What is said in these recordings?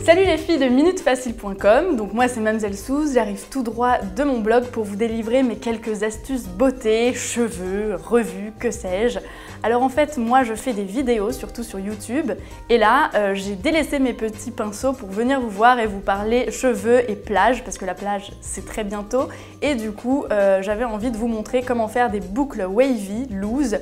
Salut les filles de minutefacile.com, donc moi c'est Mamzelle Souz, j'arrive tout droit de mon blog pour vous délivrer mes quelques astuces beauté, cheveux, revues, que sais-je. Alors en fait moi je fais des vidéos, surtout sur YouTube, et là j'ai délaissé mes petits pinceaux pour venir vous voir et vous parler cheveux et plage, parce que la plage c'est très bientôt, et du coup j'avais envie de vous montrer comment faire des boucles wavy, loose,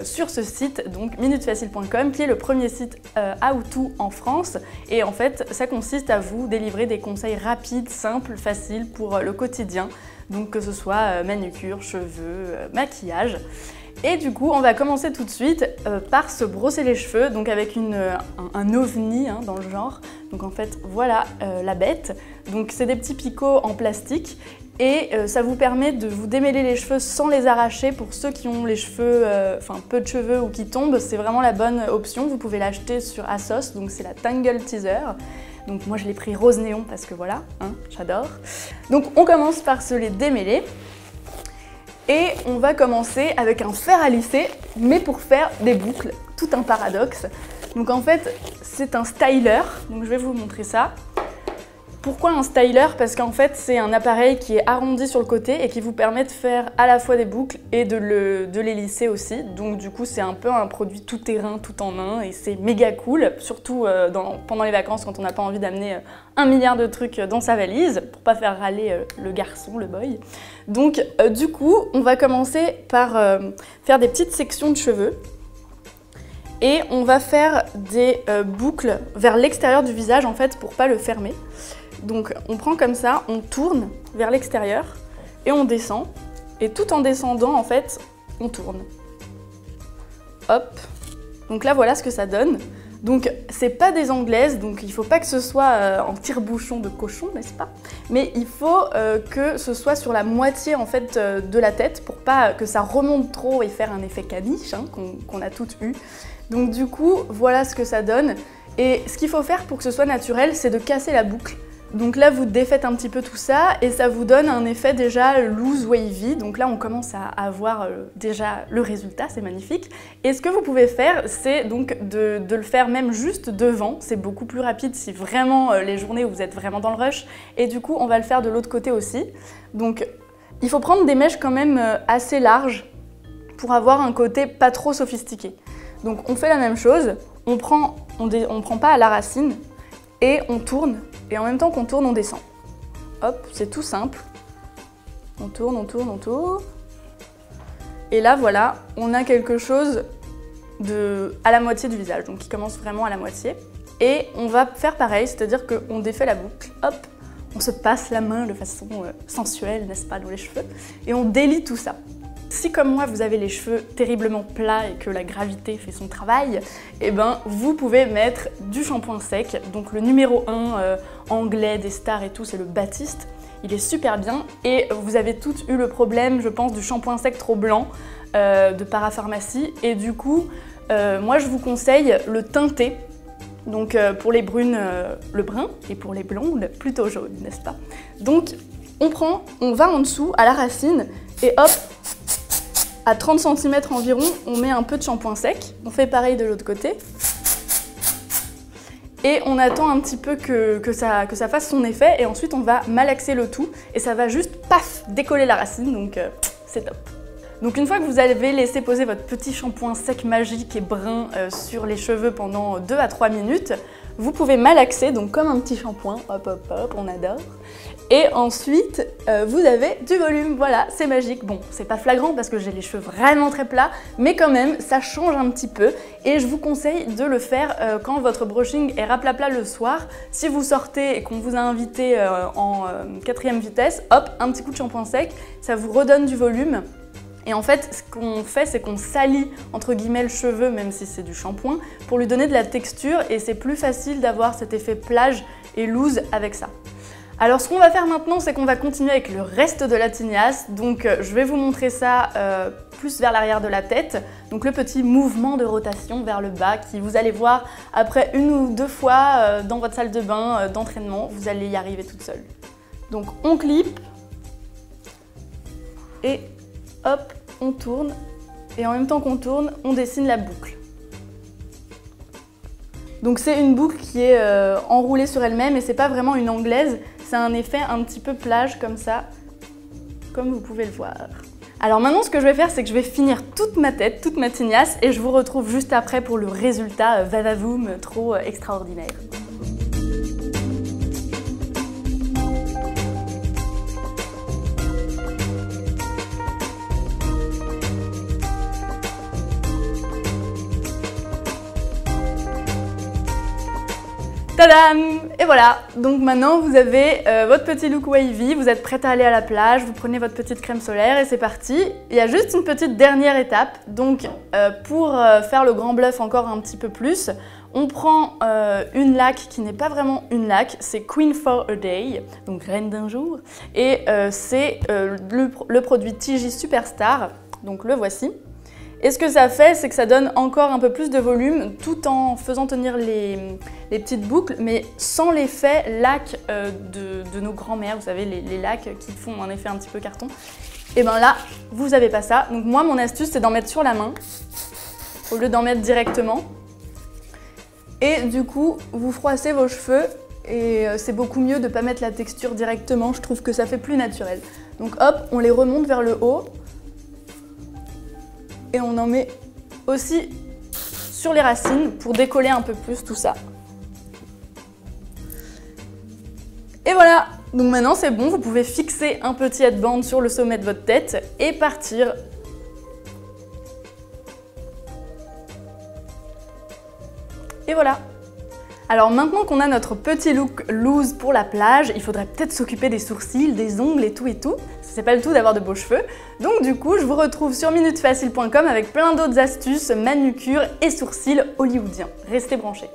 sur ce site, donc minutefacile.com, qui est le premier site how-to en France, et en fait ça consiste à vous délivrer des conseils rapides, simples, faciles pour le quotidien, donc que ce soit manucure, cheveux, maquillage. Et du coup, on va commencer tout de suite par se brosser les cheveux, donc avec un ovni dans le genre. Donc en fait, voilà la bête. Donc c'est des petits picots en plastique et ça vous permet de vous démêler les cheveux sans les arracher. Pour ceux qui ont les cheveux, peu de cheveux ou qui tombent, c'est vraiment la bonne option. Vous pouvez l'acheter sur ASOS, donc c'est la Tangle Teaser. Donc moi je l'ai pris rose néon parce que voilà, j'adore. Donc on commence par se les démêler. Et on va commencer avec un fer à lisser, mais pour faire des boucles, tout un paradoxe. Donc en fait, c'est un styler, donc je vais vous montrer ça. Pourquoi un styler? Parce qu'en fait, c'est un appareil qui est arrondi sur le côté et qui vous permet de faire à la fois des boucles et de les lisser aussi. Donc du coup, c'est un peu un produit tout terrain, tout en un, et c'est méga cool, surtout pendant les vacances quand on n'a pas envie d'amener 1 milliard de trucs dans sa valise, pour pas faire râler le garçon, le boy. Donc du coup, on va commencer par faire des petites sections de cheveux. Et on va faire des boucles vers l'extérieur du visage en fait pour pas le fermer. Donc on prend comme ça, on tourne vers l'extérieur et on descend. Et tout en descendant en fait, on tourne. Hop. Donc là voilà ce que ça donne. Donc c'est pas des anglaises, donc il faut pas que ce soit en tire-bouchon de cochon, n'est-ce pas? Mais il faut que ce soit sur la moitié en fait de la tête pour pas que ça remonte trop et faire un effet caniche qu'on a toutes eu. Donc du coup, voilà ce que ça donne. Et ce qu'il faut faire pour que ce soit naturel, c'est de casser la boucle. Donc là, vous défaites un petit peu tout ça et ça vous donne un effet déjà loose wavy. Donc là, on commence à avoir déjà le résultat, c'est magnifique. Et ce que vous pouvez faire, c'est donc de le faire même juste devant. C'est beaucoup plus rapide si vraiment les journées où vous êtes vraiment dans le rush. Et du coup, on va le faire de l'autre côté aussi. Donc il faut prendre des mèches quand même assez larges pour avoir un côté pas trop sophistiqué. Donc on fait la même chose, on prend pas à la racine et on tourne, et en même temps qu'on tourne, on descend. Hop, c'est tout simple. On tourne, on tourne, on tourne. Et là voilà, on a quelque chose à la moitié du visage, donc qui commence vraiment à la moitié. Et on va faire pareil, c'est-à-dire qu'on défait la boucle, hop, on se passe la main de façon sensuelle, n'est-ce pas, dans les cheveux, et on délie tout ça. Si comme moi vous avez les cheveux terriblement plats et que la gravité fait son travail, eh ben vous pouvez mettre du shampoing sec. Donc le numéro 1 anglais des stars et tout, c'est le Baptiste. Il est super bien et vous avez toutes eu le problème, je pense, du shampoing sec trop blanc de parapharmacie. Et du coup, moi je vous conseille le teinté. Donc pour les brunes, le brun, et pour les blondes, plutôt jaune, n'est-ce pas? Donc on va en dessous à la racine et hop, à 30 cm environ, on met un peu de shampoing sec. On fait pareil de l'autre côté. Et on attend un petit peu que ça fasse son effet. Et ensuite, on va malaxer le tout. Et ça va juste, paf, décoller la racine. Donc, c'est top. Donc une fois que vous avez laissé poser votre petit shampoing sec magique et brun sur les cheveux pendant 2 à 3 minutes, vous pouvez malaxer, donc comme un petit shampoing, hop hop hop, on adore. Et ensuite, vous avez du volume, voilà, c'est magique. Bon, c'est pas flagrant parce que j'ai les cheveux vraiment très plats, mais quand même, ça change un petit peu. Et je vous conseille de le faire quand votre brushing est raplapla le soir. Si vous sortez et qu'on vous a invité en 4e vitesse, hop, un petit coup de shampoing sec, ça vous redonne du volume. Et en fait, ce qu'on fait, c'est qu'on salit entre guillemets le cheveu, même si c'est du shampoing, pour lui donner de la texture et c'est plus facile d'avoir cet effet plage et loose avec ça. Alors ce qu'on va faire maintenant, c'est qu'on va continuer avec le reste de la tignasse. Donc je vais vous montrer ça plus vers l'arrière de la tête. Donc le petit mouvement de rotation vers le bas qui, vous allez voir, après 1 ou 2 fois dans votre salle de bain d'entraînement, vous allez y arriver toute seule. Donc on clip et hop, on tourne. Et en même temps qu'on tourne, on dessine la boucle. Donc c'est une boucle qui est enroulée sur elle-même et c'est pas vraiment une anglaise, c'est un effet un petit peu plage comme ça, comme vous pouvez le voir. Alors maintenant ce que je vais faire, c'est que je vais finir toute ma tête, toute ma tignasse et je vous retrouve juste après pour le résultat vavavoum trop extraordinaire. Tadam! Et voilà, donc maintenant vous avez votre petit look wavy, vous êtes prête à aller à la plage, vous prenez votre petite crème solaire et c'est parti. Il y a juste une petite dernière étape, donc pour faire le grand bluff encore un petit peu plus, on prend une laque qui n'est pas vraiment une laque, c'est Queen for a Day, donc reine d'un jour, et c'est le produit TJ Superstar, donc le voici. Et ce que ça fait, c'est que ça donne encore un peu plus de volume tout en faisant tenir les petites boucles, mais sans l'effet laque de nos grands-mères, vous savez, les laques qui font un effet un petit peu carton. Et bien là, vous n'avez pas ça. Donc moi, mon astuce, c'est d'en mettre sur la main, au lieu d'en mettre directement. Et du coup, vous froissez vos cheveux, et c'est beaucoup mieux de ne pas mettre la texture directement, je trouve que ça fait plus naturel. Donc hop, on les remonte vers le haut. Et on en met aussi sur les racines pour décoller un peu plus tout ça. Et voilà, donc maintenant c'est bon, vous pouvez fixer un petit headband sur le sommet de votre tête et partir. Et voilà. Alors maintenant qu'on a notre petit look loose pour la plage, il faudrait peut-être s'occuper des sourcils, des ongles et tout. C'est pas le tout d'avoir de beaux cheveux. Donc du coup, je vous retrouve sur minutefacile.com avec plein d'autres astuces, manucure et sourcils hollywoodiens. Restez branchés.